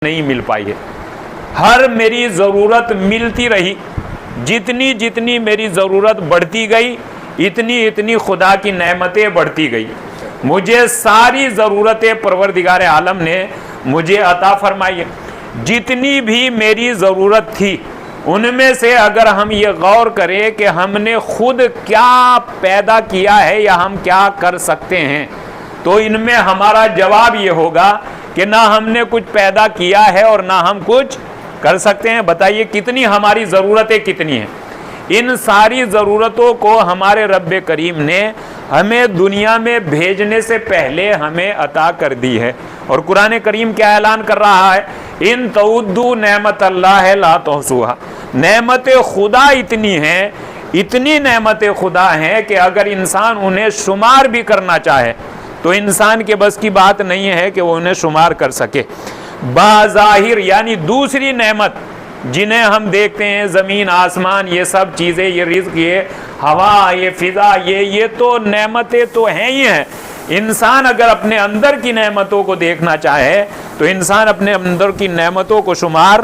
نہیں مل پائی ہے. ہر میری ضرورت ملتی رہی، جتنی جتنی میری ضرورت بڑھتی گئی اتنی اتنی خدا کی نعمتیں بڑھتی گئی. مجھے ساری ضرورتیں پروردگار عالم نے مجھے عطا فرمائی ہے. جتنی بھی میری ضرورت تھی ان میں سے اگر ہم یہ غور کریں کہ ہم نے خود کیا پیدا کیا ہے یا ہم کیا کر سکتے ہیں، تو ان میں ہمارا جواب یہ ہوگا کہ نہ ہم نے کچھ پیدا کیا ہے اور نہ ہم کچھ کر سکتے ہیں. بتائیے کتنی ہماری ضرورتیں کتنی ہیں. ان ساری ضرورتوں کو ہمارے رب کریم نے ہمیں دنیا میں بھیجنے سے پہلے ہمیں عطا کر دی ہے. اور قرآن کریم کیا اعلان کر رہا ہے؟ ان تعدوا نعمت اللہ لا تحصوها. نعمت خدا اتنی ہیں، اتنی نعمت خدا ہیں کہ اگر انسان انہیں شمار بھی کرنا چاہے تو انسان کے بس کی بات نہیں ہے کہ وہ انہیں شمار کر سکے. بظاہر یعنی دوسری نعمت جنہیں ہم دیکھتے ہیں، زمین آسمان، یہ سب چیزیں، یہ رزق، یہ ہوا، یہ فضا، یہ تو نعمتیں تو ہیں ہی ہیں. انسان اگر اپنے اندر کی نعمتوں کو دیکھنا چاہے تو انسان اپنے اندر کی نعمتوں کو شمار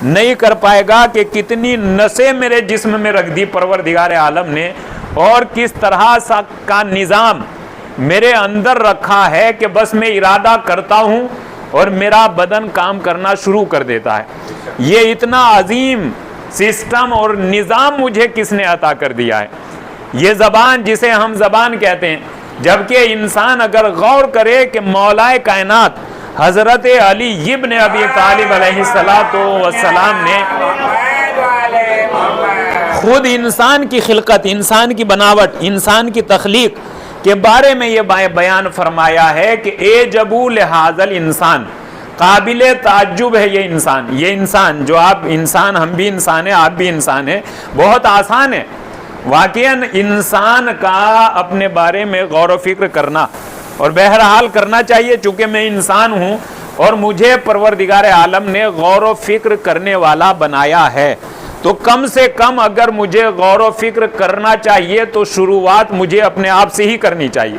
نہیں کر پائے گا کہ کتنی نسیں میرے جسم میں رکھ دی پروردگار عالم نے، اور کس طرح کا نظام میرے اندر رکھا ہے کہ بس میں ارادہ کرتا ہوں اور میرا بدن کام کرنا شروع کر دیتا ہے. یہ اتنا عظیم سسٹم اور نظام مجھے کس نے عطا کر دیا ہے. یہ زبان جسے ہم زبان کہتے ہیں، جبکہ انسان اگر غور کرے کہ مولا کائنات حضرت علی ابن ابی طالب علیہ السلام نے خود انسان کی خلقت، انسان کی بناوٹ، انسان کی تخلیق کے بارے میں یہ بیان فرمایا ہے کہ اعجبوا لہذا الانسان، قابل تعجب ہے یہ انسان جو آپ انسان، ہم بھی انسان ہیں، آپ بھی انسان ہیں. بہت آسان ہے واقعاً انسان کا اپنے بارے میں غور و فکر کرنا، اور بہرحال کرنا چاہیے چونکہ میں انسان ہوں اور مجھے پروردگار عالم نے غور و فکر کرنے والا بنایا ہے. تو کم سے کم اگر مجھے غور و فکر کرنا چاہیے تو شروعات مجھے اپنے آپ سے ہی کرنی چاہیے.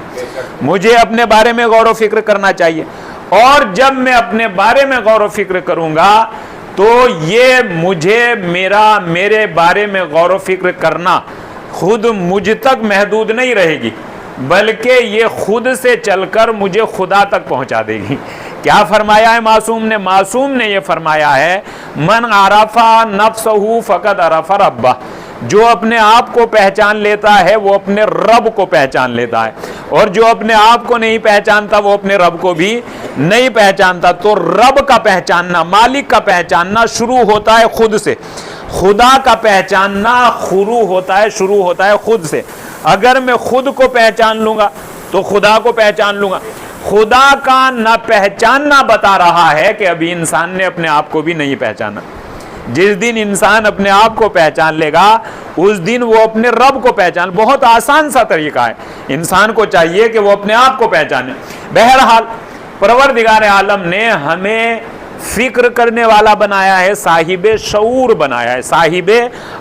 مجھے اپنے بارے میں غور و فکر کرنا چاہیے، اور جب میں اپنے بارے میں غور و فکر کروں گا تو یہ میرے بارے میں غور و فکر کرنا خود مجھ تک محدود نہیں رہے گی، بلکہ یہ خود سے چل کر مجھے خدا تک پہنچا دے گی. کیا فرمایا ہے معصوم نے یہ فرمایا ہے، من عرف نفسہ فقد عرف ربہ. جو اپنے آپ کو پہچان لیتا ہے وہ اپنے رب کو پہچان لیتا ہے، اور جو اپنے آپ کو نہیں پہچانتا وہ اپنے رب کو بھی نہیں پہچانتا. تو رب کا پہچاننا، مالک کا پہچاننا شروع ہوتا ہے خود سے. خدا کا پہچاننا شروع ہوتا ہے خود سے. اگر میں خود کو پہچان لوں گا تو خدا کو پہچان لوں گا. خدا کا نہ پہچاننا بتا رہا ہے کہ ابھی انسان نے اپنے آپ کو بھی نہیں پہچانا. جس دن انسان اپنے آپ کو pہچان لے گا اس دن وہ اپنے رب کو پہچان. بہت آسان سا طریقہ ہے، انسان کو چاہیے کہ وہ اپنے آپ کو پہچانے. بہرحال پروردگار عالم نے ہمیں فکر کرنے والا بنایا ہے، صاحب شعور بنایا ہے، صاحب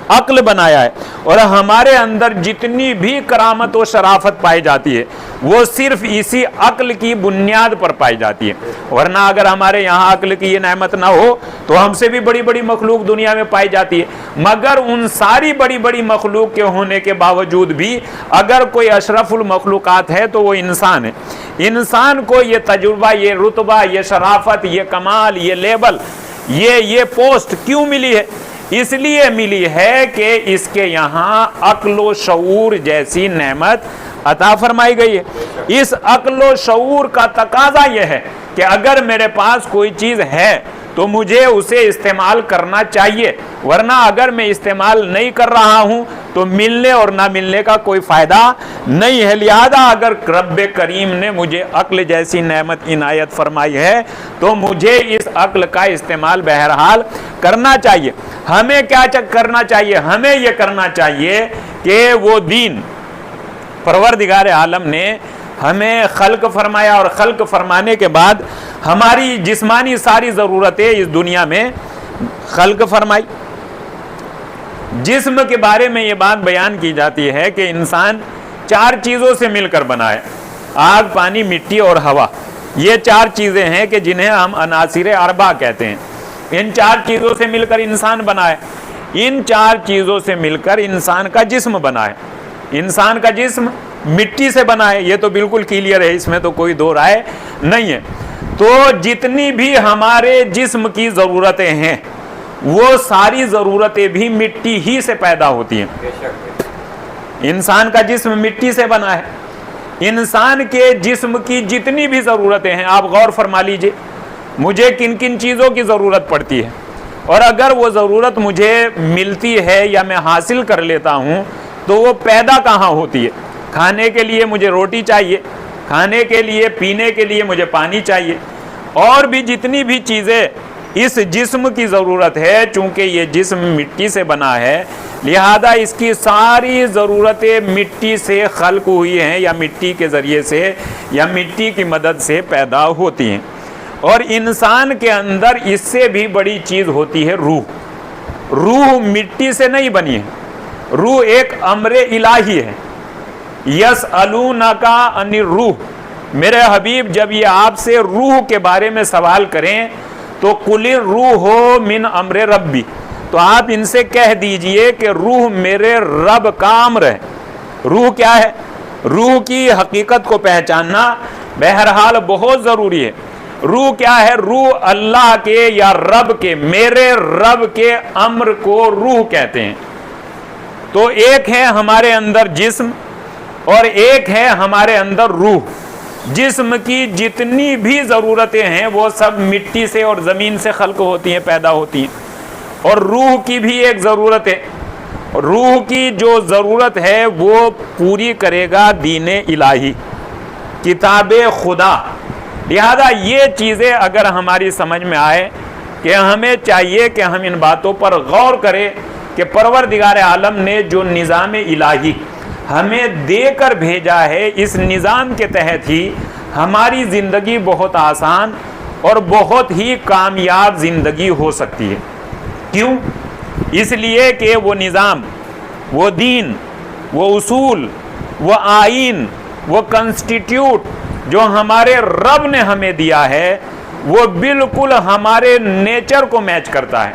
عقل بنایا ہے، اور ہمارے اندر جتنی بھی کرامت و شرافت پائی جاتی ہے وہ صرف اسی عقل کی بنیاد پر پائی جاتی ہے. ورنہ اگر ہمارے یہاں عقل کی یہ نعمت نہ ہو تو ہم سے بھی بڑی بڑی مخلوق دنیا میں پائی جاتی ہے. مگر ان ساری بڑی بڑی مخلوق کے ہونے کے باوجود بھی اگر کوئی اشرف المخلوقات ہے تو وہ انسان ہے. انسان کو یہ تجربہ، یہ رتبہ، یہ شرافت، یہ کمال، یہ لیبل، یہ پوسٹ کیوں ملی ہے؟ اس لیے ملی ہے کہ اس کے یہاں عقل و شعور جیسی نعمت عطا فرمائی گئی ہے. اس عقل و شعور کا تقاضا یہ ہے کہ اگر میرے پاس کوئی چیز ہے تو مجھے اسے استعمال کرنا چاہیے، ورنہ اگر میں استعمال نہیں کر رہا ہوں تو ملنے اور نہ ملنے کا کوئی فائدہ نہیں ہے. لہذا اگر رب کریم نے مجھے عقل جیسی نعمت عنایت فرمائی ہے تو مجھے اس عقل کا استعمال بہرحال کرنا چاہیے. ہمیں کیا کرنا چاہیے؟ ہمیں یہ کرنا چاہیے کہ وہ دین پروردگار عالم نے ہمیں خلق فرمایا، اور خلق فرمانے کے بعد ہماری جسمانی ساری ضرورتیں اس دنیا میں خلق فرمائی. جسم کے بارے میں یہ بات بیان کی جاتی ہے کہ انسان 4 چیزوں سے مل کر بنا ہے: آگ، پانی، مٹی اور ہوا. یہ 4 چیزیں ہیں کہ جنہیں ہم عناصر اربع کہتے ہیں. ان 4 چیزوں سے مل کر انسان بنا ہے. ان 4 چیزوں سے مل کر انسان کا جسم بنا ہے. انسان کا جسم مٹی سے بنا ہے، یہ تو بالکل کلیئر ہے، اس میں تو کوئی دو رائے نہیں ہے. تو جتنی بھی ہمارے جسم کی ضرورتیں ہیں وہ ساری ضرورتیں بھی مٹی ہی سے پیدا ہوتی ہیں. انسان کا جسم مٹی سے بنا ہے. انسان کے جسم کی جتنی بھی ضرورتیں ہیں، آپ غور فرما لیجئے مجھے کن کن چیزوں کی ضرورت پڑتی ہے، اور اگر وہ ضرورت مجھے ملتی ہے یا میں حاصل کر لیتا ہوں تو وہ پیدا کہاں ہوتی ہے. کھانے کے لیے مجھے روٹی چاہیے، کھانے کے لیے پینے کے لیے مجھے پانی چاہیے، اور بھی جتنی بھی چیزیں اس جسم کی ضرورت ہے. چونکہ یہ جسم مٹی سے بنا ہے لہذا اس کی ساری ضرورتیں مٹی سے خلق ہوئی ہیں، یا مٹی کے ذریعے سے یا مٹی کی مدد سے پیدا ہوتی ہیں. اور انسان کے اندر اس سے بھی بڑی چیز ہوتی ہے روح. روح مٹی سے نہیں بنی ہے، روح ایک امر الہی ہے. یسألونک عن الروح، میرے حبیب جب یہ آپ سے روح کے بارے میں سوال کریں تو قل الروح من امر ربی، تو آپ ان سے کہہ دیجئے کہ روح میرے رب کا امر ہے. روح کیا ہے؟ روح کی حقیقت کو پہچاننا بہرحال بہت ضروری ہے. روح کیا ہے؟ روح اللہ کے یا رب کے، میرے رب کے امر کو روح کہتے ہیں. تو ایک ہے ہمارے اندر جسم اور ایک ہے ہمارے اندر روح. جسم کی جتنی بھی ضرورتیں ہیں وہ سب مٹی سے اور زمین سے خلق ہوتی ہیں، پیدا ہوتی ہیں. اور روح کی بھی ایک ضرورت ہے. روح کی جو ضرورت ہے وہ پوری کرے گا دین الہی، کتاب خدا. لہذا یہ چیزیں اگر ہماری سمجھ میں آئے کہ ہمیں چاہیے کہ ہم ان باتوں پر غور کریں کہ پروردگار عالم نے جو نظام الہی ہمیں دے کر بھیجا ہے، اس نظام کے تحت ہی ہماری زندگی بہت آسان اور بہت ہی کامیاب زندگی ہو سکتی ہے. کیوں؟ اس لیے کہ وہ نظام، وہ دین، وہ اصول، وہ آئین، وہ کنسٹیٹیوٹ جو ہمارے رب نے ہمیں دیا ہے وہ بالکل ہمارے نیچر کو میچ کرتا ہے،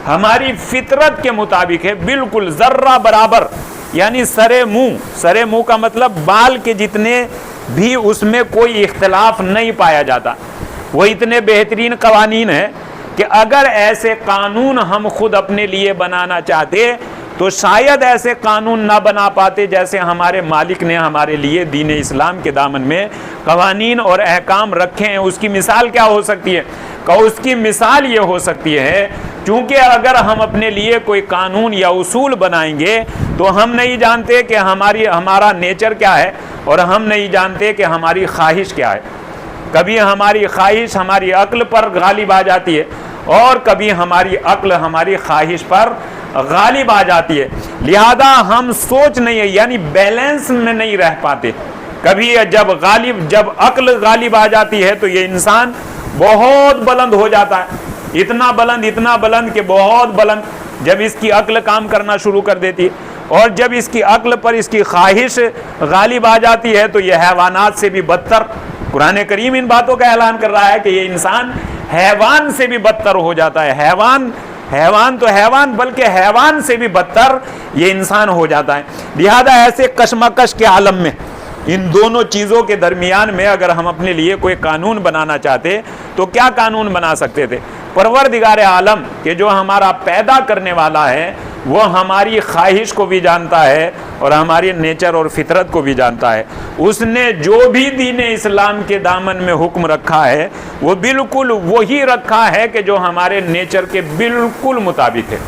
ہماری فطرت کے مطابق ہے، بالکل ذرہ برابر. یعنی سرے منہ کا مطلب بال کے جتنے بھی اس میں کوئی اختلاف نہیں پایا جاتا. وہ اتنے بہترین قوانین ہیں کہ اگر ایسے قانون ہم خود اپنے لیے بنانا چاہتے تو شاید ایسے قانون نہ بنا پاتے جیسے ہمارے مالک نے ہمارے لیے دین اسلام کے دامن میں قوانین اور احکام رکھے ہیں. اس کی مثال کیا ہو سکتی ہے؟ کہ اس کی مثال یہ ہو سکتی ہے چونکہ اگر ہم اپنے لیے کوئی قانون یا اصول بنائیں گے تو ہم نہیں جانتے کہ ہمارا نیچر کیا ہے، اور ہم نہیں جانتے کہ ہماری خواہش کیا ہے. کبھی ہماری خواہش ہماری عقل پر غالب آ جاتی ہے اور کبھی ہماری عقل ہماری خواہش پر غالب آ جاتی ہے. لہذا ہم سوچ نہیں ہے، یعنی بیلنس میں نہیں رہ پاتے. کبھی جب عقل غالب آ جاتی ہے تو یہ انسان بہت بلند ہو جاتا ہے، اتنا بلند کہ بہت بلند. جب اس کی عقل کام کرنا شروع کر دیتی ہے اور جب اس کی عقل پر اس کی خواہش غالب آ جاتی ہے تو یہ حیوانات سے بھی بدتر. قرآن کریم ان باتوں کا اعلان کر رہا ہے کہ یہ انسان حیوان سے بھی بدتر ہو جاتا ہے. حیوان تو حیوان، بلکہ حیوان سے بھی بدتر یہ انسان ہو جاتا ہے. لہذا ایسے کشمکش کے عالم میں ان دونوں چیزوں کے درمیان میں اگر ہم اپنے لیے کوئی قانون بنانا چاہتے تو کیا قانون بنا سکتے تھے؟ پروردگار عالم کہ جو ہمارا پیدا کرنے والا ہے وہ ہماری خواہش کو بھی جانتا ہے اور ہماری نیچر اور فطرت کو بھی جانتا ہے. اس نے جو بھی دین اسلام کے دامن میں حکم رکھا ہے وہ بالکل وہی رکھا ہے کہ جو ہمارے نیچر کے بالکل مطابق ہے.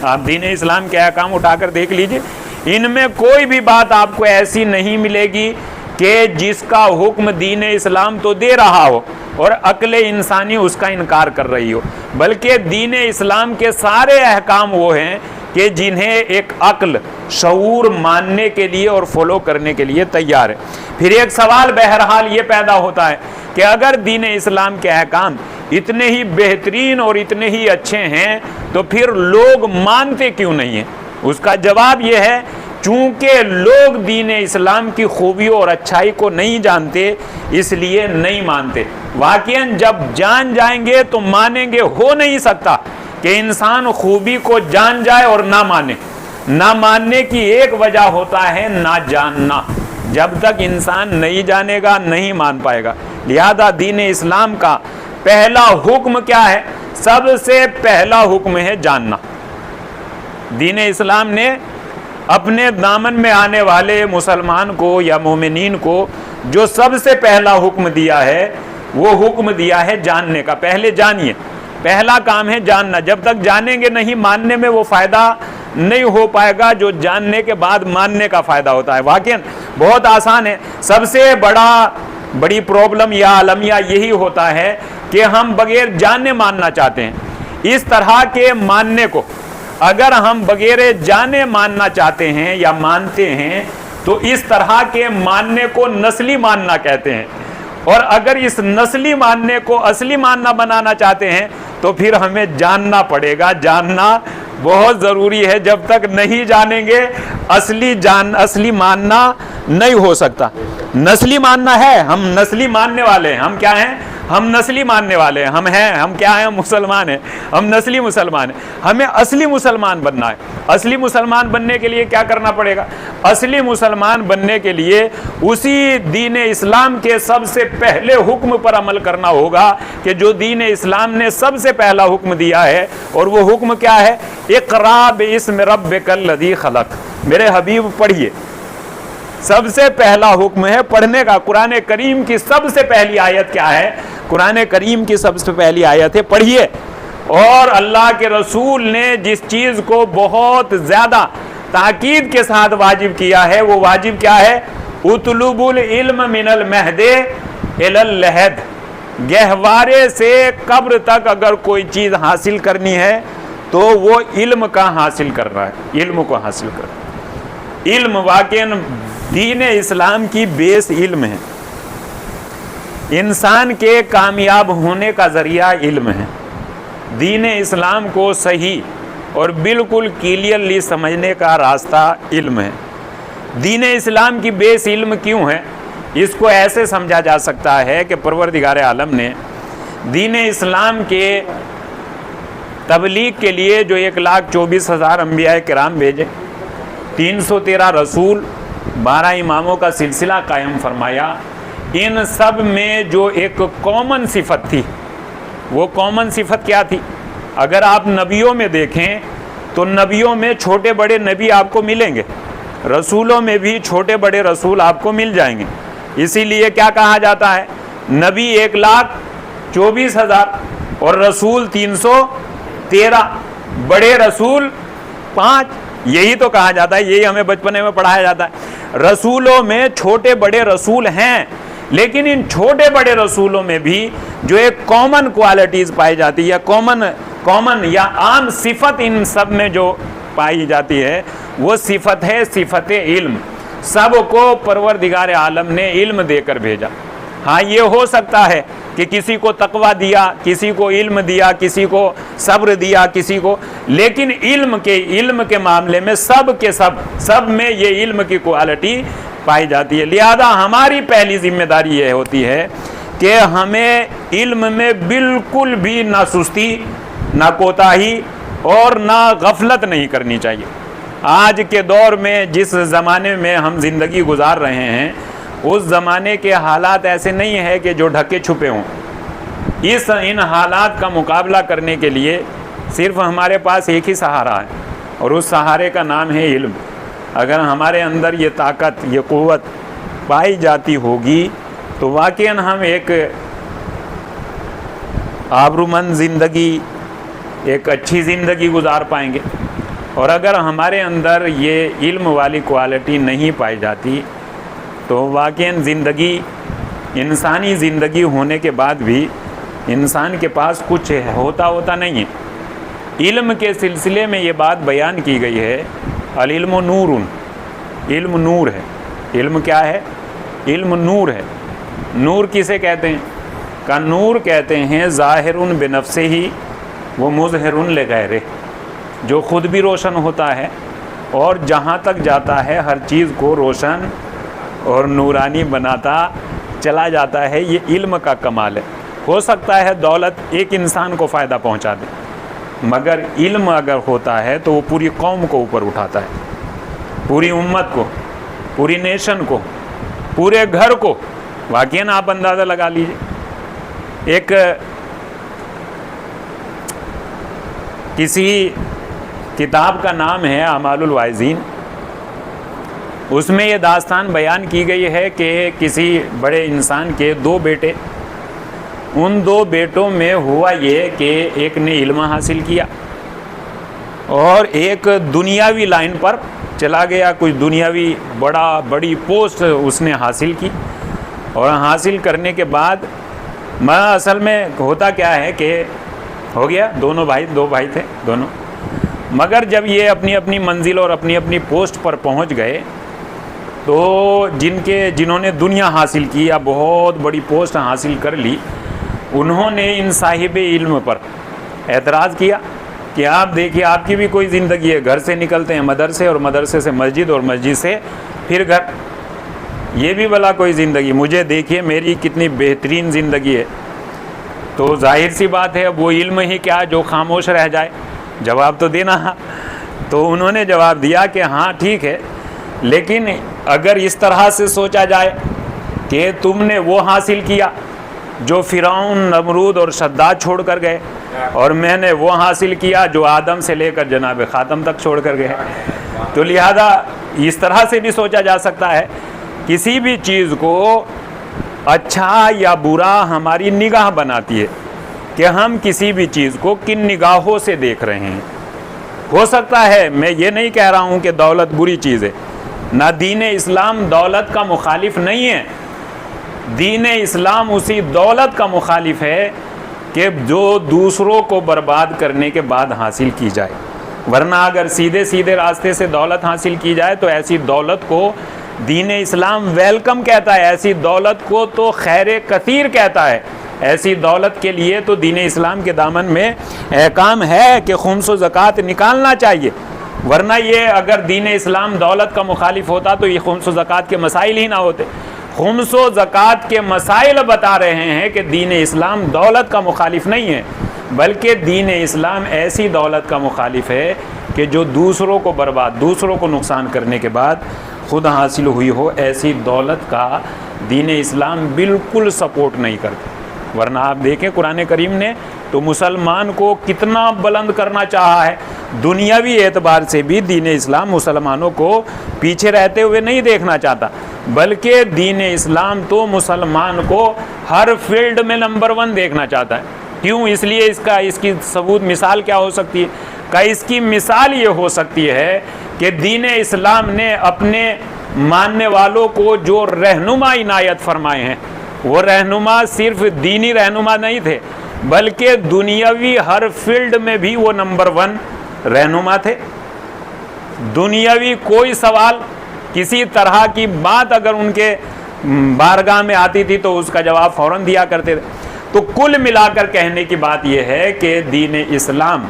آپ دین اسلام کے احکام اٹھا کر دیکھ لیجئے، ان میں کوئی بھی بات آپ کو ایسی نہیں ملے گی کہ جس کا حکم دین اسلام تو دے رہا ہو اور عقل انسانی اس کا انکار کر رہی ہو، بلکہ دین اسلام کے سارے احکام وہ ہیں کہ جنہیں ایک عقل شعور ماننے کے لیے اور فالو کرنے کے لیے تیار ہے. پھر ایک سوال بہرحال یہ پیدا ہوتا ہے کہ اگر دین اسلام کے احکام اتنے ہی بہترین اور اتنے ہی اچھے ہیں تو پھر لوگ مانتے کیوں نہیں ہیں؟ اس کا جواب یہ ہے چونکہ لوگ دین اسلام کی خوبیوں اور اچھائی کو نہیں جانتے اس لیے نہیں مانتے۔ واقعاً جب جان جائیں گے تو مانیں گے۔ ہو نہیں سکتا کہ انسان خوبی کو جان جائے اور نہ مانے۔ نہ ماننے کی ایک وجہ ہوتا ہے نہ جاننا۔ جب تک انسان نہیں جانے گا نہیں مان پائے گا۔ لہذا دین اسلام کا پہلا حکم کیا ہے؟ سب سے پہلا حکم ہے جاننا۔ دین اسلام نے اپنے دامن میں آنے والے مسلمان کو یا مومنین کو جو سب سے پہلا حکم دیا ہے وہ حکم دیا ہے جاننے کا۔ پہلے جانیے، پہلا کام ہے جاننا۔ جب تک جانیں گے نہیں ماننے میں وہ فائدہ نہیں ہو پائے گا جو جاننے کے بعد ماننے کا فائدہ ہوتا ہے۔ واقعاً بہت آسان ہے۔ سب سے بڑی پرابلم یا المیہ یہی ہوتا ہے کہ ہم بغیر جانے ماننا چاہتے ہیں۔ اس طرح کے ماننے کو اگر ہم بغیر جانے ماننا چاہتے ہیں یا مانتے ہیں تو اس طرح کے ماننے کو نسلی ماننا کہتے ہیں، اور اگر اس نسلی ماننے کو اصلی ماننا بنانا چاہتے ہیں تو پھر ہمیں جاننا پڑے گا۔ جاننا بہت ضروری ہے۔ جب تک نہیں جانیں گے اصلی ماننا نہیں ہو سکتا۔ نسلی ماننا ہے، ہم نسلی ماننے والے ہیں۔ ہم کیا ہیں؟ ہم نسلی ماننے والے ہیں۔ ہم کیا ہیں؟ مسلمان ہیں۔ ہم نسلی مسلمان ہیں۔ ہمیں اصلی مسلمان بننا ہے۔ اصلی مسلمان بننے کے لیے کیا کرنا پڑے گا؟ اصلی مسلمان بننے کے لیے اسی دین اسلام کے سب سے پہلے حکم پر عمل کرنا ہوگا کہ جو دین اسلام نے سب سے پہلا حکم دیا ہے، اور وہ حکم کیا ہے؟ اقرا باسم ربک الذی خلق۔ میرے حبیب پڑھیے، سب سے پہلا حکم ہے پڑھنے کا۔ قرآن کریم کی سب سے پہلی آیت کیا ہے؟ قرآن کریم کی سب سے پہلی آیت ہے پڑھیے۔ اور اللہ کے رسول نے جس چیز کو بہت زیادہ تاکید کے ساتھ واجب کیا ہے وہ واجب کیا ہے؟ اطلب العلم من المہد الی اللحد۔ گہوارے سے قبر تک اگر کوئی چیز حاصل کرنی ہے تو وہ علم کا حاصل کر رہا ہے، علم کو حاصل کر رہا ہے۔ علم واقعاً دین اسلام کی بیس علم ہے۔ انسان کے کامیاب ہونے کا ذریعہ علم ہے۔ دین اسلام کو صحیح اور بالکل کلیئرلی سمجھنے کا راستہ علم ہے۔ دین اسلام کی بیس علم کیوں ہے؟ اس کو ایسے سمجھا جا سکتا ہے کہ پروردگار عالم نے دین اسلام کے تبلیغ کے لیے جو 1,24,000 انبیاء کرام بھیجے، 313 رسول، 12 اماموں کا سلسلہ قائم فرمایا، ان سب میں جو ایک کامن صفت تھی، وہ کامن صفت کیا تھی؟ اگر آپ نبیوں میں دیکھیں تو نبیوں میں چھوٹے بڑے نبی آپ کو ملیں گے، رسولوں میں بھی چھوٹے بڑے رسول آپ کو مل جائیں گے۔ اسی لیے کیا کہا جاتا ہے؟ نبی 1,24,000 اور رسول 313، بڑے رسول 5۔ یہی تو کہا جاتا ہے، یہی ہمیں بچپنے میں پڑھایا جاتا ہے۔ رسولوں میں چھوٹے بڑے رسول ہیں، لیکن ان چھوٹے بڑے رسولوں میں بھی جو ایک کامن کوالٹیز پائی جاتی ہے، کامن یا عام صفت ان سب میں جو پائی جاتی ہے وہ صفت ہے صفت علم۔ سب کو پروردگار عالم نے علم دے کر بھیجا۔ ہاں یہ ہو سکتا ہے کہ کسی کو تقویٰ دیا، کسی کو علم دیا، کسی کو صبر دیا، کسی کو، لیکن علم کے معاملے میں سب میں یہ علم کی کوالٹی پائی جاتی ہے۔ لہذا ہماری پہلی ذمہ داری یہ ہوتی ہے کہ ہمیں علم میں بالکل بھی نہ سستی، نہ کوتاہی اور نہ غفلت نہیں کرنی چاہیے۔ آج کے دور میں جس زمانے میں ہم زندگی گزار رہے ہیں اس زمانے کے حالات ایسے نہیں ہیں کہ جو ڈھکے چھپے ہوں۔ ان حالات کا مقابلہ کرنے کے لیے صرف ہمارے پاس ایک ہی سہارا ہے، اور اس سہارے کا نام ہے علم۔ اگر ہمارے اندر یہ طاقت، یہ قوت پائی جاتی ہوگی تو واقعاً ہم ایک آبرومند زندگی، ایک اچھی زندگی گزار پائیں گے۔ اور اگر ہمارے اندر یہ علم والی کوالٹی نہیں پائی جاتی تو واقعاً زندگی، انسانی زندگی ہونے کے بعد بھی انسان کے پاس کچھ ہوتا نہیں ہے۔ علم کے سلسلے میں یہ بات بیان کی گئی ہے، العلم نور، علم نور ہے۔ علم کیا ہے؟ علم نور ہے۔ نور کسے کہتے ہیں؟ کا نور کہتے ہیں ظاہر بنفسہ ہی و مظہر لغیرہ، جو خود بھی روشن ہوتا ہے اور جہاں تک جاتا ہے ہر چیز کو روشن اور نورانی بناتا چلا جاتا ہے. یہ علم کا کمال ہے. ہو سکتا ہے دولت ایک انسان کو فائدہ پہنچا دے، مگر علم اگر ہوتا ہے تو وہ پوری قوم کو اوپر اٹھاتا ہے، پوری امت کو، پوری نیشن کو، پورے گھر کو. واقعاً آپ اندازہ لگا لیجئے. ایک کسی کتاب کا نام ہے اعمال الواعظین، اس میں یہ داستان بیان کی گئی ہے کہ کسی بڑے انسان کے 2 بیٹے، ان 2 بیٹوں میں ہوا یہ کہ ایک نے علم حاصل کیا اور ایک دنیاوی لائن پر چلا گیا، کچھ دنیاوی بڑی پوسٹ اس نے حاصل کی. اور حاصل کرنے کے بعد اصل میں ہوتا کیا ہے کہ ہو گیا، 2 بھائی تھے دونوں، مگر جب یہ اپنی اپنی منزل اور اپنی اپنی پوسٹ پر پہنچ گئے تو جنہوں نے دنیا حاصل کی یا بہت بڑی پوسٹ حاصل کر لی، انہوں نے ان صاحب علم پر اعتراض کیا کہ آپ دیکھیے آپ کی بھی کوئی زندگی ہے، گھر سے نکلتے ہیں مدرسے، اور مدرسے سے مسجد، اور مسجد سے پھر گھر، یہ بھی بھلا کوئی زندگی، مجھے دیکھیے میری کتنی بہترین زندگی ہے. تو ظاہر سی بات ہے وہ علم ہی کیا جو خاموش رہ جائے، جواب تو دینا. تو انہوں نے جواب دیا کہ ہاں ٹھیک ہے، لیکن اگر اس طرح سے سوچا جائے کہ تم نے وہ حاصل کیا جو فرعون، نمرود اور شداد چھوڑ کر گئے، اور میں نے وہ حاصل کیا جو آدم سے لے کر جناب خاتم تک چھوڑ کر گئے، تو لہذا اس طرح سے بھی سوچا جا سکتا ہے. کسی بھی چیز کو اچھا یا برا ہماری نگاہ بناتی ہے کہ ہم کسی بھی چیز کو کن نگاہوں سے دیکھ رہے ہیں. ہو سکتا ہے، میں یہ نہیں کہہ رہا ہوں کہ دولت بری چیز ہے، نہ دین اسلام دولت کا مخالف نہیں ہے. دین اسلام اسی دولت کا مخالف ہے کہ جو دوسروں کو برباد کرنے کے بعد حاصل کی جائے. ورنہ اگر سیدھے راستے سے دولت حاصل کی جائے تو ایسی دولت کو دین اسلام ویلکم کہتا ہے، ایسی دولت کو تو خیر کثیر کہتا ہے. ایسی دولت کے لیے تو دین اسلام کے دامن میں احکام ہے کہ خمس و زکوٰۃ نکالنا چاہیے. ورنہ یہ اگر دین اسلام دولت کا مخالف ہوتا تو یہ خمس و زکوٰۃ کے مسائل ہی نہ ہوتے. خمس و زکوٰۃ کے مسائل بتا رہے ہیں کہ دین اسلام دولت کا مخالف نہیں ہے، بلکہ دین اسلام ایسی دولت کا مخالف ہے کہ جو دوسروں کو برباد، دوسروں کو نقصان کرنے کے بعد خود حاصل ہوئی ہو، ایسی دولت کا دین اسلام بالکل سپورٹ نہیں کرتا. ورنہ آپ دیکھیں قرآن کریم نے تو مسلمان کو کتنا بلند کرنا چاہا ہے. دنیاوی اعتبار سے بھی دین اسلام مسلمانوں کو پیچھے رہتے ہوئے نہیں دیکھنا چاہتا، بلکہ دین اسلام تو مسلمان کو ہر فیلڈ میں نمبر 1 دیکھنا چاہتا ہے. کیوں؟ اس لیے اس کی ثبوت مثال کیا ہو سکتی ہے؟ کہ اس کی مثال یہ ہو سکتی ہے کہ دین اسلام نے اپنے ماننے والوں کو جو رہنما عنایت فرمائے ہیں، وہ رہنما صرف دینی رہنما نہیں تھے، بلکہ دنیاوی ہر فیلڈ میں بھی وہ نمبر 1 رہنما تھے. دنیاوی کوئی سوال، کسی طرح کی بات اگر ان کے بارگاہ میں آتی تھی تو اس کا جواب فوراً دیا کرتے تھے. تو کل ملا کر کہنے کی بات یہ ہے کہ دین اسلام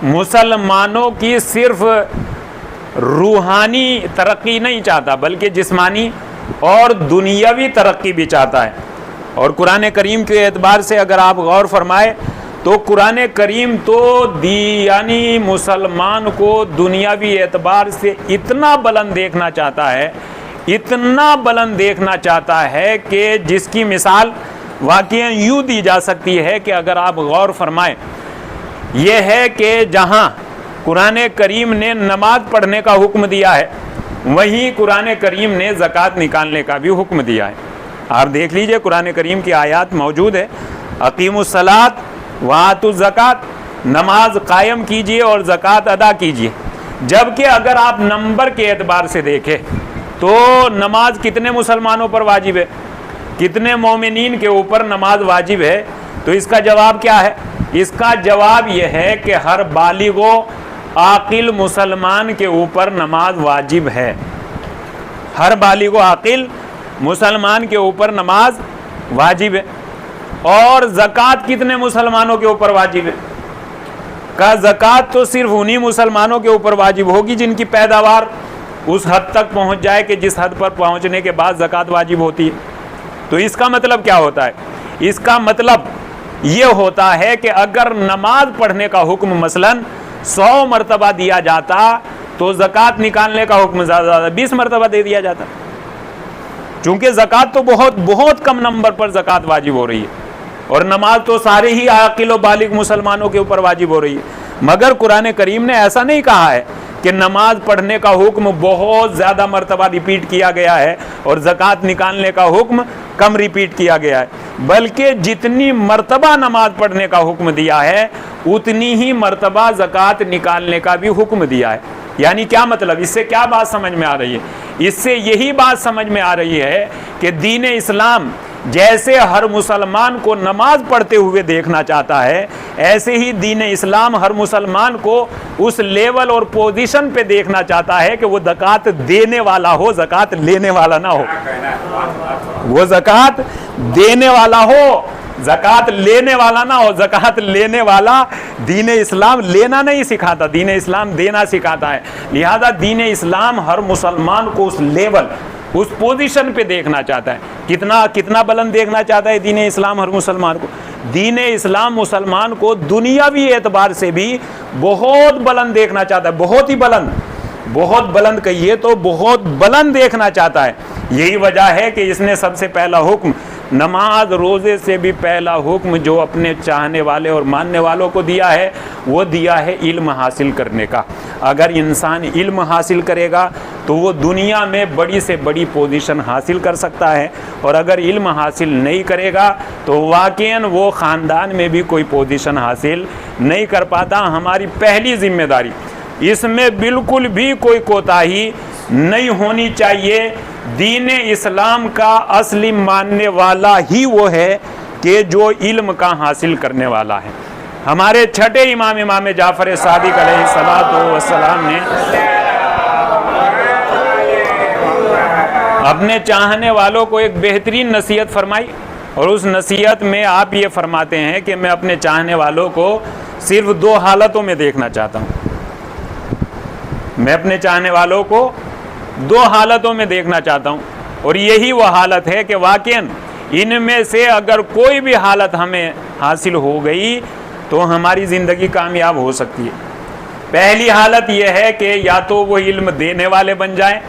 مسلمانوں کی صرف روحانی ترقی نہیں چاہتا، بلکہ جسمانی اور دنیاوی ترقی بھی چاہتا ہے. اور قرآن کریم کے اعتبار سے اگر آپ غور فرمائے تو قرآن کریم تو یعنی مسلمان کو دنیاوی اعتبار سے اتنا بلند دیکھنا چاہتا ہے، اتنا بلند دیکھنا چاہتا ہے کہ جس کی مثال واقعاً یوں دی جا سکتی ہے کہ اگر آپ غور فرمائیں، یہ ہے کہ جہاں قرآن کریم نے نماز پڑھنے کا حکم دیا ہے، وہیں قرآن کریم نے زکوٰۃ نکالنے کا بھی حکم دیا ہے. آپ دیکھ لیجئے قرآن کریم کی آیات موجود ہے، اقیموا الصلاۃ وآتوا الزکوٰۃ، نماز قائم کیجئے اور زکوٰۃ ادا کیجئے. جبکہ اگر آپ نمبر کے اعتبار سے دیکھیں تو نماز کتنے مسلمانوں پر واجب ہے، کتنے مومنین کے اوپر نماز واجب ہے؟ تو اس کا جواب کیا ہے؟ اس کا جواب یہ ہے کہ ہر بالغ و عاقل مسلمان کے اوپر نماز واجب ہے. ہر بالغ و عاقل مسلمان کے اوپر نماز واجب ہے. اور زکوٰۃ کتنے مسلمانوں کے اوپر واجب ہے؟ کا زکوٰۃ تو صرف انہی مسلمانوں کے اوپر واجب ہوگی جن کی پیداوار اس حد تک پہنچ جائے کہ جس حد پر پہنچنے کے بعد زکوٰۃ واجب ہوتی ہے۔ تو اس کا مطلب کیا ہوتا ہے؟ اس کا مطلب یہ ہوتا ہے کہ اگر نماز پڑھنے کا حکم مثلاً 100 مرتبہ دیا جاتا تو زکوٰۃ نکالنے کا حکم زیادہ زیادہ 20 مرتبہ دے دیا جاتا، چونکہ زکوٰۃ تو بہت کم نمبر پر زکوٰۃ واجب ہو رہی ہے، اور نماز تو سارے ہی عاقل و بالغ مسلمانوں کے اوپر واجب ہو رہی ہے۔ مگر قرآن کریم نے ایسا نہیں کہا ہے کہ نماز پڑھنے کا حکم بہت زیادہ مرتبہ ریپیٹ کیا گیا ہے اور زکوٰۃ نکالنے کا حکم کم ریپیٹ کیا گیا ہے، بلکہ جتنی مرتبہ نماز پڑھنے کا حکم دیا ہے اتنی ہی مرتبہ زکوٰۃ نکالنے کا بھی حکم دیا ہے۔ یعنی کیا مطلب؟ اس سے کیا بات سمجھ میں آ رہی ہے؟ اس سے یہی بات سمجھ میں آ رہی ہے کہ دین اسلام جیسے ہر مسلمان کو نماز پڑھتے ہوئے دیکھنا چاہتا ہے، ایسے ہی دین اسلام ہر مسلمان کو اس لیول اور پوزیشن پہ دیکھنا چاہتا ہے کہ وہ زکوٰۃ دینے والا ہو، زکوٰۃ لینے والا نہ ہو۔ وہ زکوٰۃ دینے والا ہو، زکوٰۃ لینے والا نہ ہو۔ زکوٰۃ لینے والا دین اسلام لینا نہیں سکھاتا، دین اسلام دینا سکھاتا ہے۔ لہذا دین اسلام ہر مسلمان کو اس لیول، اس پوزیشن پہ دیکھنا چاہتا ہے۔ کتنا بلند دیکھنا چاہتا ہے دین اسلام ہر مسلمان کو؟ دین اسلام مسلمان کو دنیاوی اعتبار سے بھی بہت بلند دیکھنا چاہتا ہے، بہت بلند کہیے تو بہت بلند دیکھنا چاہتا ہے۔ یہی وجہ ہے کہ اس نے سب سے پہلا حکم، نماز روزے سے بھی پہلا حکم جو اپنے چاہنے والے اور ماننے والوں کو دیا ہے، وہ دیا ہے علم حاصل کرنے کا۔ اگر انسان علم حاصل کرے گا تو وہ دنیا میں بڑی سے بڑی پوزیشن حاصل کر سکتا ہے، اور اگر علم حاصل نہیں کرے گا تو واقعاً وہ خاندان میں بھی کوئی پوزیشن حاصل نہیں کر پاتا۔ ہماری پہلی ذمہ داری اس میں بالکل بھی کوئی کوتاہی نہیں ہونی چاہیے۔ دین اسلام کا اصلی ماننے والا ہی وہ ہے کہ جو علم کا حاصل کرنے والا ہے۔ ہمارے چھٹے امام جعفر صادق علیہ السلام نے اپنے چاہنے والوں کو ایک بہترین نصیحت فرمائی، اور اس نصیحت میں آپ یہ فرماتے ہیں کہ میں اپنے چاہنے والوں کو صرف 2 حالتوں میں دیکھنا چاہتا ہوں۔ میں اپنے چاہنے والوں کو 2 حالتوں میں دیکھنا چاہتا ہوں، اور یہی وہ حالت ہے کہ واقعاً ان میں سے اگر کوئی بھی حالت ہمیں حاصل ہو گئی تو ہماری زندگی کامیاب ہو سکتی ہے۔ پہلی حالت یہ ہے کہ یا تو وہ علم دینے والے بن جائیں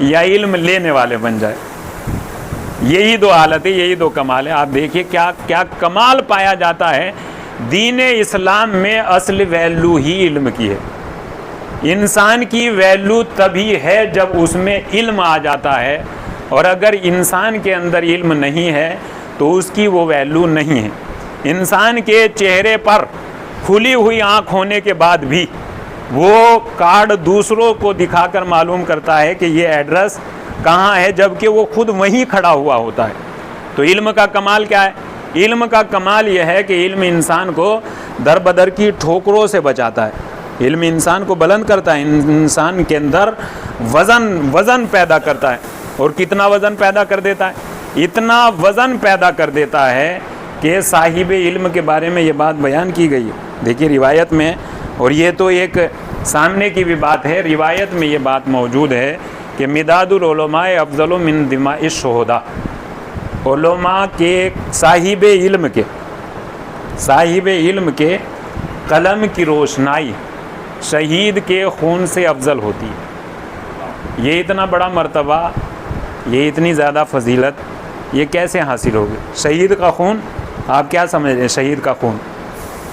یا علم لینے والے بن جائیں۔ یہی 2 حالتیں، یہی 2 کمال ہیں۔ آپ دیکھیے کیا کمال پایا جاتا ہے۔ دین اسلام میں اصل ویلیو ہی علم کی ہے۔ انسان کی ویلیو تبھی ہے جب اس میں علم آ جاتا ہے، اور اگر انسان کے اندر علم نہیں ہے تو اس کی وہ ویلیو نہیں ہے۔ انسان کے چہرے پر کھلی ہوئی آنکھ ہونے کے بعد بھی وہ کارڈ دوسروں کو دکھا کر معلوم کرتا ہے کہ یہ ایڈریس کہاں ہے، جبکہ وہ خود وہیں کھڑا ہوا ہوتا ہے۔ تو علم کا کمال کیا ہے؟ علم کا کمال یہ ہے کہ علم انسان کو در بدر کی ٹھوکروں سے بچاتا ہے۔ علم انسان کو بلند کرتا ہے، انسان کے اندر وزن پیدا کرتا ہے۔ اور کتنا وزن پیدا کر دیتا ہے؟ اتنا وزن پیدا کر دیتا ہے کہ صاحب علم کے بارے میں یہ بات بیان کی گئی ہے۔ دیکھیے روایت میں، اور یہ تو ایک سامنے کی بھی بات ہے، روایت میں یہ بات موجود ہے کہ مداد العلماء افضل من دماء الشہداء، علماء کے صاحب علم کے قلم کی روشنائی شہید کے خون سے افضل ہوتی ہے۔ یہ اتنا بڑا مرتبہ، یہ اتنی زیادہ فضیلت، یہ کیسے حاصل ہوگی؟ شہید کا خون، آپ کیا سمجھ رہے ہیں؟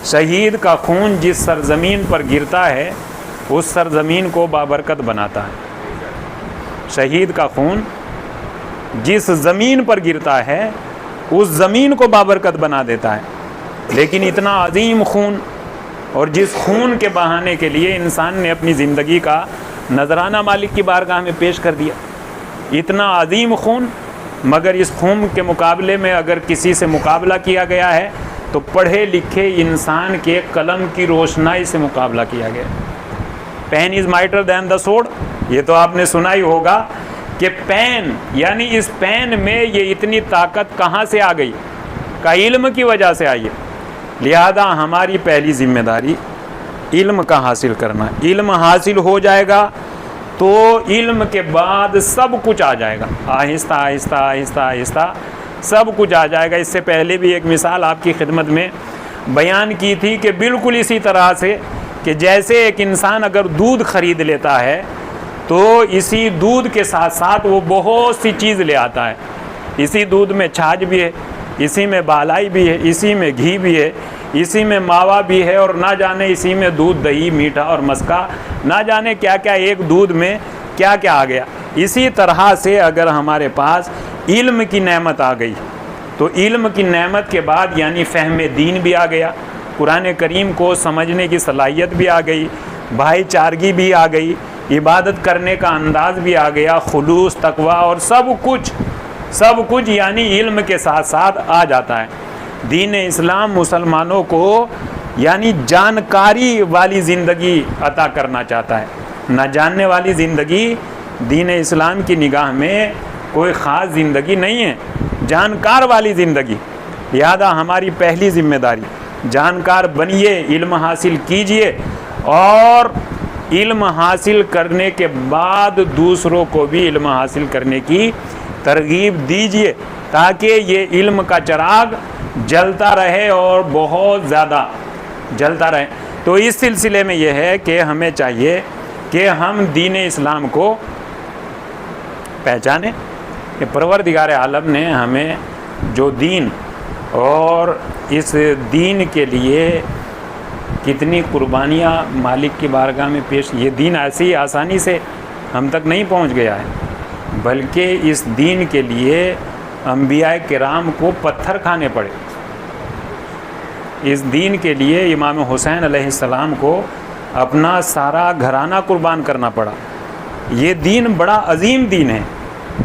شہید کا خون جس سرزمین پر گرتا ہے اس سرزمین کو بابرکت بناتا ہے۔ شہید کا خون جس زمین پر گرتا ہے اس زمین کو بابرکت بنا دیتا ہے۔ لیکن اتنا عظیم خون، اور جس خون کے بہانے کے لیے انسان نے اپنی زندگی کا نذرانہ مالک کی بارگاہ میں پیش کر دیا، اتنا عظیم خون، مگر اس خون کے مقابلے میں اگر کسی سے مقابلہ کیا گیا ہے تو پڑھے لکھے انسان کے قلم کی روشنائی سے مقابلہ کیا گیا۔ Pain is مائٹر then the sued, یہ تو آپ نے سنا ہی ہوگا کہ پین، یعنی اس پین میں یہ اتنی طاقت کہاں سے آ گئی؟ کا علم کی وجہ سے آئی ہے۔ لہذا ہماری پہلی ذمہ داری علم کا حاصل کرنا. علم حاصل ہو جائے گا تو علم کے بعد سب کچھ آ جائے گا, آہستہ آہستہ آہستہ آہستہ سب کچھ آ جائے گا. اس سے پہلے بھی ایک مثال آپ کی خدمت میں بیان کی تھی کہ بالکل اسی طرح سے کہ جیسے ایک انسان اگر دودھ خرید لیتا ہے تو اسی دودھ کے ساتھ ساتھ وہ بہت سی چیز لے آتا ہے. اسی دودھ میں چھاچھ بھی ہے, اسی میں بالائی بھی ہے, اسی میں گھی بھی ہے, اسی میں ماوا بھی ہے, اور نہ جانے اسی میں دودھ, دہی, میٹھا اور مسکا, نہ جانے کیا کیا ایک دودھ میں کیا کیا آ گیا. اسی طرح سے اگر ہمارے پاس علم کی نعمت آ گئی تو علم کی نعمت کے بعد یعنی فہم دین بھی آ گیا, قرآن کریم کو سمجھنے کی صلاحیت بھی آ گئی, بھائی چارگی بھی آ گئی, عبادت کرنے کا انداز بھی آ گیا, خلوص, تقوی اور سب کچھ یعنی علم کے ساتھ ساتھ آ جاتا ہے. دین اسلام مسلمانوں کو یعنی جانکاری والی زندگی عطا کرنا چاہتا ہے. نہ جاننے والی زندگی دین اسلام کی نگاہ میں کوئی خاص زندگی نہیں ہے, جانکار والی زندگی. لہذا ہماری پہلی ذمہ داری جانکار بنیے, علم حاصل کیجئے اور علم حاصل کرنے کے بعد دوسروں کو بھی علم حاصل کرنے کی ترغیب دیجئے تاکہ یہ علم کا چراغ جلتا رہے اور بہت زیادہ جلتا رہے. تو اس سلسلے میں یہ ہے کہ ہمیں چاہیے کہ ہم دین اسلام کو پہچانیں کہ پروردگار عالم نے ہمیں جو دین اور اس دین کے لیے کتنی قربانیاں مالک کی بارگاہ میں پیش, یہ دین ایسی آسانی سے ہم تک نہیں پہنچ گیا ہے بلکہ اس دین کے لیے انبیاء کرام کو پتھر کھانے پڑے. اس دین کے لیے امام حسین علیہ السلام کو اپنا سارا گھرانہ قربان کرنا پڑا. یہ دین بڑا عظیم دین ہے.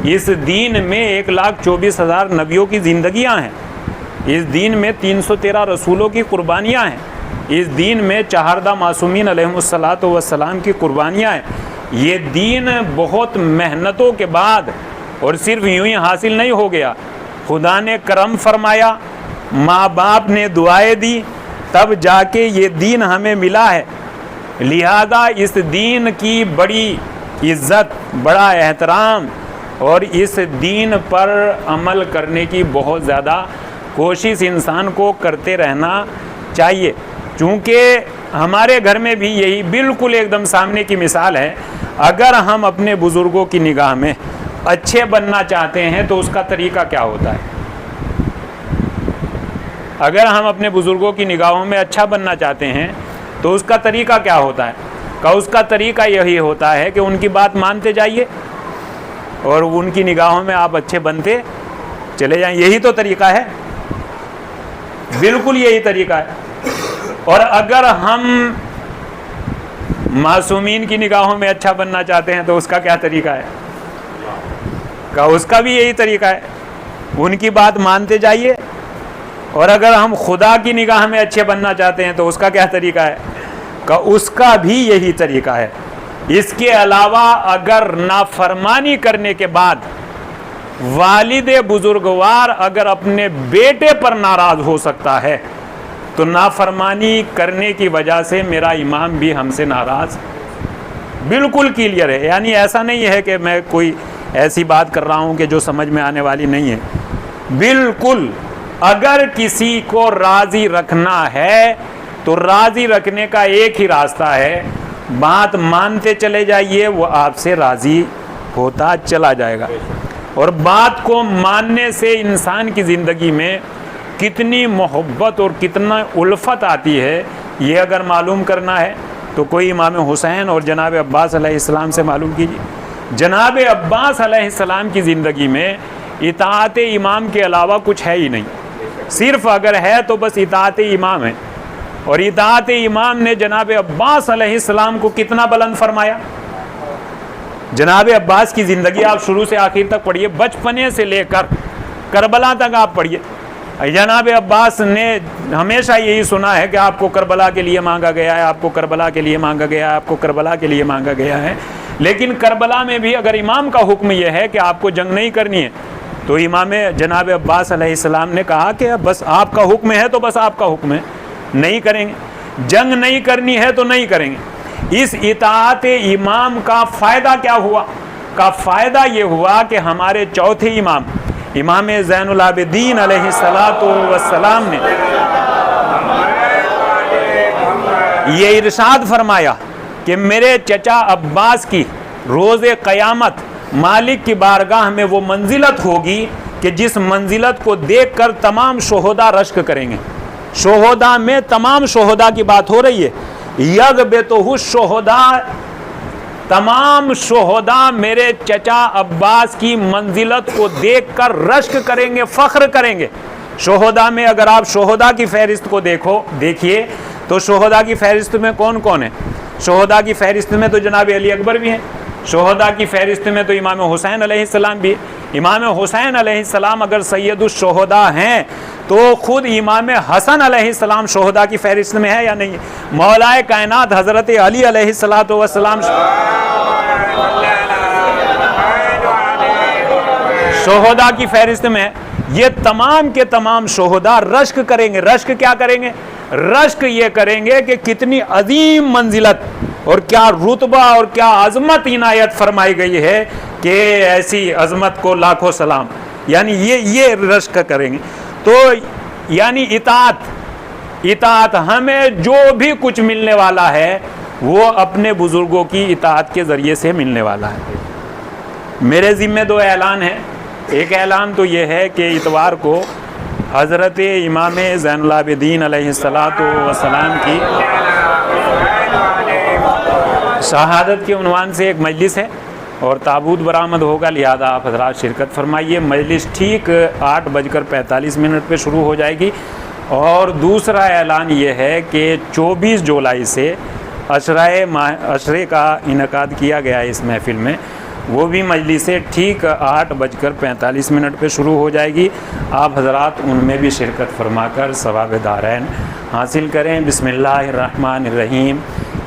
اس دین میں 1,24,000 نبیوں کی زندگیاں ہیں. اس دین میں 313 رسولوں کی قربانیاں ہیں. اس دین میں 14 معصومین علیہم الصلاۃ والسلام کی قربانیاں ہیں. یہ دین بہت محنتوں کے بعد اور صرف یوں ہی حاصل نہیں ہو گیا. خدا نے کرم فرمایا, ماں باپ نے دعائیں دی, تب جا کے یہ دین ہمیں ملا ہے. لہذا اس دین کی بڑی عزت, بڑا احترام اور اس دین پر عمل کرنے کی بہت زیادہ کوشش انسان کو کرتے رہنا چاہیے. چونکہ ہمارے گھر میں بھی یہی بالکل ایک دم سامنے کی مثال ہے. اگر ہم اپنے بزرگوں کی نگاہ میں اچھے بننا چاہتے ہیں تو اس کا طریقہ کیا ہوتا ہے؟ اگر ہم اپنے بزرگوں کی نگاہوں میں اچھا بننا چاہتے ہیں تو اس کا طریقہ کیا ہوتا ہے؟ اس کا طریقہ یہی ہوتا ہے کہ ان کی بات مانتے جائیے اور ان کی نگاہوں میں آپ اچھے بنتے چلے جائیں. یہی تو طریقہ ہے, بالکل یہی طریقہ ہے. اور اگر ہم معصومین کی نگاہوں میں اچھا بننا چاہتے ہیں تو اس کا کیا طریقہ ہے؟ اس کا بھی یہی طریقہ ہے, ان کی بات مانتے جائیے. اور اگر ہم خدا کی نگاہ میں اچھے بننا چاہتے ہیں تو اس کا کیا طریقہ ہے؟ اس کا بھی یہی طریقہ ہے. اس کے علاوہ اگر نافرمانی کرنے کے بعد والد بزرگوار اگر اپنے بیٹے پر ناراض ہو سکتا ہے تو نافرمانی کرنے کی وجہ سے میرا امام بھی ہم سے ناراض بالکل کلیئر ہے. یعنی ایسا نہیں ہے کہ میں کوئی ایسی بات کر رہا ہوں کہ جو سمجھ میں آنے والی نہیں ہے. بالکل اگر کسی کو راضی رکھنا ہے تو راضی رکھنے کا ایک ہی راستہ ہے, بات مانتے چلے جائیے, وہ آپ سے راضی ہوتا چلا جائے گا. اور بات کو ماننے سے انسان کی زندگی میں کتنی محبت اور کتنا الفت آتی ہے, یہ اگر معلوم کرنا ہے تو کوئی امام حسین اور جناب عباس علیہ السلام سے معلوم کیجیے. جناب عباس علیہ السلام کی زندگی میں اطاعت امام کے علاوہ کچھ ہے ہی نہیں. صرف اگر ہے تو بس اطاعت امام ہے. اور اطاعت امام نے جناب عباس علیہ السلام کو کتنا بلند فرمایا. جناب عباس کی زندگی آپ شروع سے آخر تک پڑھیے, بچپنے سے لے کر کربلا تک آپ پڑھیے. جناب عباس نے ہمیشہ یہی سنا ہے کہ آپ کو کربلا کے لیے مانگا گیا ہے, آپ کو کربلا کے لیے مانگا گیا ہے, آپ کو کربلا کے لیے مانگا گیا ہے. لیکن کربلا میں بھی اگر امام کا حکم یہ ہے کہ آپ کو جنگ نہیں کرنی ہے تو امام جناب عباس علیہ السلام نے کہا کہ بس آپ کا حکم ہے تو بس آپ کا حکم ہے, نہیں کریں گے. جنگ نہیں کرنی ہے تو نہیں کریں گے۔ اس اطاعت امام کا فائدہ کیا ہوا؟ کا فائدہ یہ ہوا کہ ہمارے چوتھے امام امام زین العابدین علیہ السلام نے یہ ارشاد فرمایا کہ میرے چچا عباس کی روز قیامت مالک کی بارگاہ میں وہ منزلت ہوگی کہ جس منزلت کو دیکھ کر تمام شہداء رشک کریں گے۔ شہداء میں تمام شہداء کی بات ہو رہی ہے۔ یغبطہ الشہداء، تمام شہداء میرے چچا عباس کی منزلت کو دیکھ کر رشک کریں گے، فخر کریں گے۔ شہداء میں اگر آپ شہداء کی فہرست کو دیکھیے تو شہداء کی فہرست میں کون کون ہے؟ شہداء کی فہرست میں تو جناب علی اکبر بھی ہیں، شہداء کی فہرست میں تو امام حسین علیہ السلام بھی ہے۔ امام حسین علیہ السلام اگر سید الشہداء ہیں تو خود امام حسن علیہ السلام شہداء کی فہرست میں ہے یا نہیں؟ مولائے کائنات حضرت علی علیہ السلام شہداء کی فہرست میں ہے۔ یہ تمام کے تمام شہداء رشک کریں گے۔ رشک کیا کریں گے؟ رشک یہ کریں گے کہ کتنی عظیم منزلت اور کیا رتبہ اور کیا عظمت عنایت فرمائی گئی ہے کہ ایسی عظمت کو لاکھوں سلام، یعنی یہ رشک کریں گے۔ تو یعنی اطاعت ہمیں جو بھی کچھ ملنے والا ہے وہ اپنے بزرگوں کی اطاعت کے ذریعے سے ملنے والا ہے۔ میرے ذمہ دو اعلان ہیں۔ ایک اعلان تو یہ ہے کہ اتوار کو حضرت امام زین العابدین علیہ السلام کی شہادت کے عنوان سے ایک مجلس ہے اور تابوت برآمد ہوگا، لہذا آپ حضرات شرکت فرمائیے۔ مجلس ٹھیک 8:45 پہ شروع ہو جائے گی۔ اور دوسرا اعلان یہ ہے کہ 24 جولائی سے عشرے کا انعقاد کیا گیا ہے اس محفل میں، وہ بھی مجلسیں ٹھیک 8:45 پہ شروع ہو جائے گی۔ آپ حضرات ان میں بھی شرکت فرما کر ثواب دارین حاصل کریں۔ بسم اللہ الرحمن الرحیم۔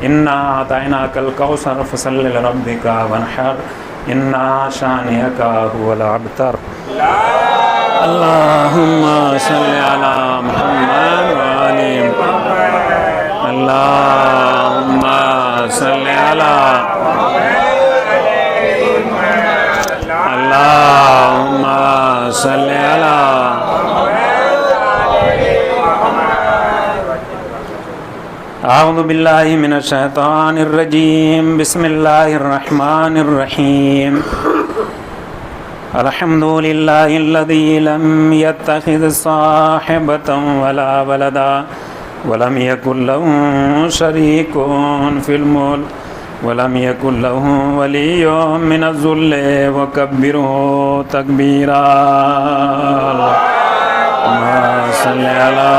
انا اعطیناک الکوثر فصل لربک وانحر انا شانئک هو الابتر۔ اللہم صل علی محمد وآل محمد۔ اللہم صل علی اللہم صل علی اعوذ باللہ من الشیطان الرجیم بسم اللہ الرحمن الرحیم الحمد للہ الذی لم يتخذ صاحبة ولا ولدا ولم يكن له شریک فی الملک ولم يكن له ولی من الذل وکبرہ تکبیرا۔ اللہم صل علی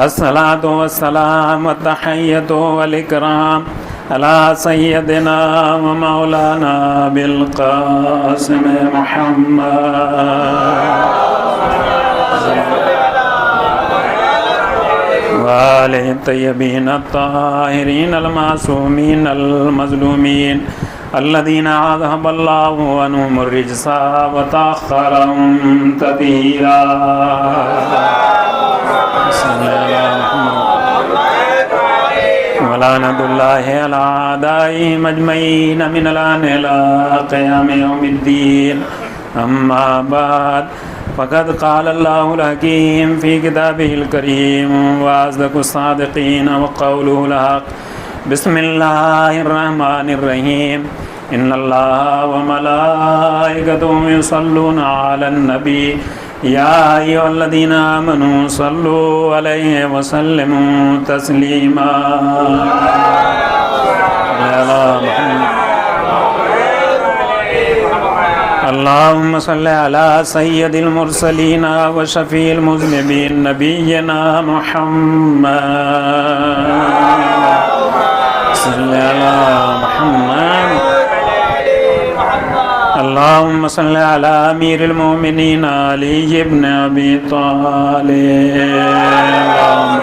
الصلاة والسلام والتحیۃ والاکرام علی سیدنا و مولانا بالقاسم محمد وآلہ الطیبین الطاہرین المعصومین المظلومین الذین اذھب اللہ عنہم الرجس وطہرہم تطہیرا۔ ولعنۃ اللہ علی اعدائہم اجمعین من الآن الی قیام یوم الدین۔ اما بعد فقد قال اللہ الحکیم فی کتابہ الکریم واصدق الصادقین وقولہ الحق۔ بسم اللہ الرحمن الرحیم۔ ان اللہ وملائکتہ یصلون علی النبی یا ایھا الذین آمنوا صلوا علیہ وسلموا تسلیما۔ اللہم صل علی سید المرسلین وشفیع المذنبین نبینا محمد صلی علی محمد۔ اللہم صل علی امیر المومنین علی ابن ابی طالب۔ اللہم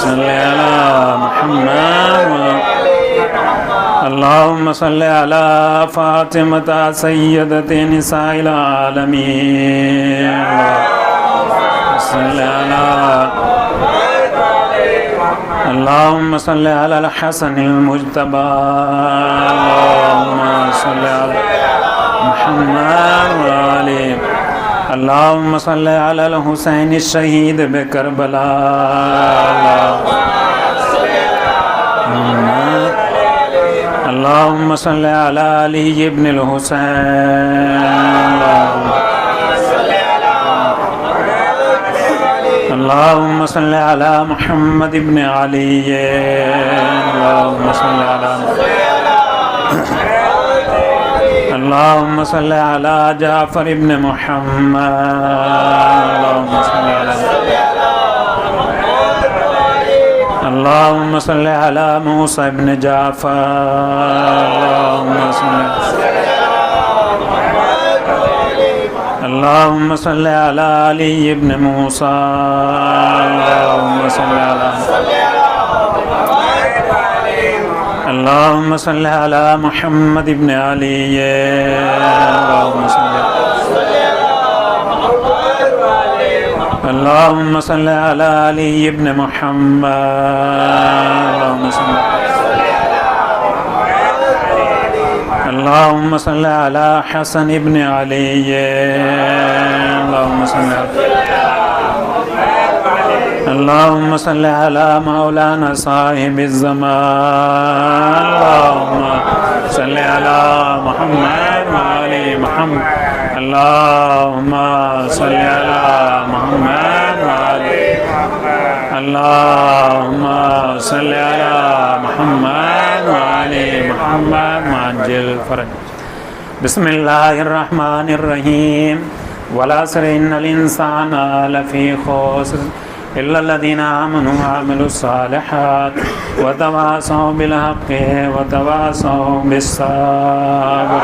صل علی محمد۔ اللہم صل علی فاطمۃ سیدۃ نساء العالمین۔ اللہم صل علی اللهم صل على الحسن المجتبى اللهم صل على محمد وآله اللهم صل على الحسين الشهيد بكربلاء اللهم صل على علي بن الحسين اللهم صل على محمد بن علي اللهم صل على اللهم صل على جعفر بن محمد اللهم صل على اللهم صل على موسى بن جعفر اللهم صل اللهم صل على علي بن موسى اللهم صل على اللهم صل على محمد بن علي اللهم صل اللهم صل على علي بن محمد اللهم صل اللهم صل على حسن بن علي اللهم صل اللهم صل على مولانا صاحب الزمان اللهم صل على محمد وآل محمد اللهم صل على محمد وآل اللهم صل على محمد وآل محمد وعجل فرج بسم الله الرحمن الرحيم والعصر إن الإنسان لفي خسر إلا الذين آمنوا وعملوا الصالحات وتواصوا بالحق وتواصوا بالصبر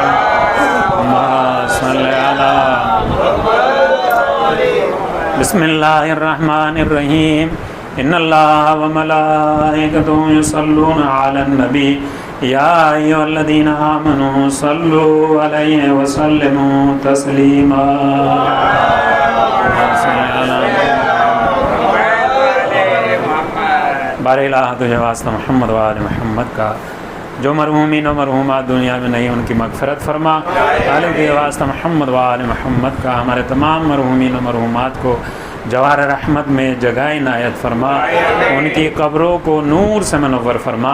اللهم صل على بسم الله الرحمن الرحيم إن الله وملائكته يصلون على النبي يا أيها الذين آمنوا صلوا عليه وسلموا تسليما بار الہ تجھے واسطہ محمد و آل محمد کا جو مرحومین و مرحومات دنیا میں نہیں ان کی مغفرت فرما غالب کے واسطہ محمد و آل محمد کا ہمارے تمام مرحومین و مرحومات کو جوار رحمت میں جگہ عنایت فرما ان کی قبروں کو نور سے منور فرما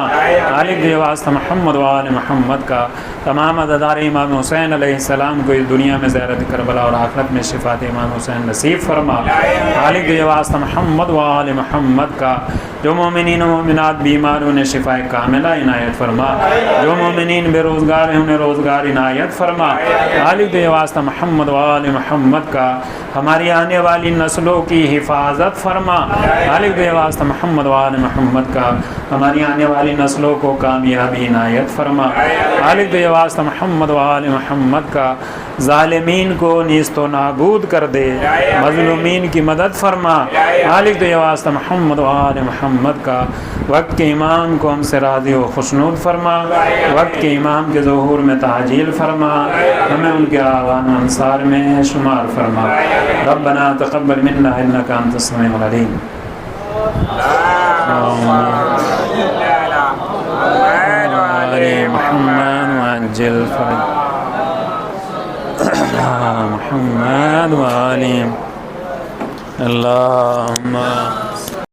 غالب کے واسطہ محمد و آل محمد کا تمام عزادار امام حسین علیہ السلام کو اس دنیا میں زیارت کربلا اور آخرت میں شفاعت امام حسین نصیب فرما غالب کے واسطہ محمد و آل محمد کا جو مومنین و مومنات بیمار انہیں شفاء کاملہ عنایت فرما جو مومنین بے روزگار ہیں انہیں روزگار عنایت فرما غالب کے واسطہ محمد و آل محمد کا ہماری آنے والی نسلوں کی حفاظت فرما غالب کے واسطہ محمد و آل محمد کا ہماری آنے والی نسلوں کو کامیابی عنایت فرما غالب کے واسطہ محمد و آل محمد کا ظالمین کو نیست و نابود کر دے مظلومین کی مدد فرما غالب کے واسطہ محمد و آل محمد کا وقت کے امام کو ہم سے راضی و خوشنود فرما وقت کے امام کے ظہور میں تعجیل فرما ہمیں ان کے آوان و انصار میں شمار فرما ربنا تقبل منا انك انت السميع العليم محمد وعجل فرج محمد وآل اللهم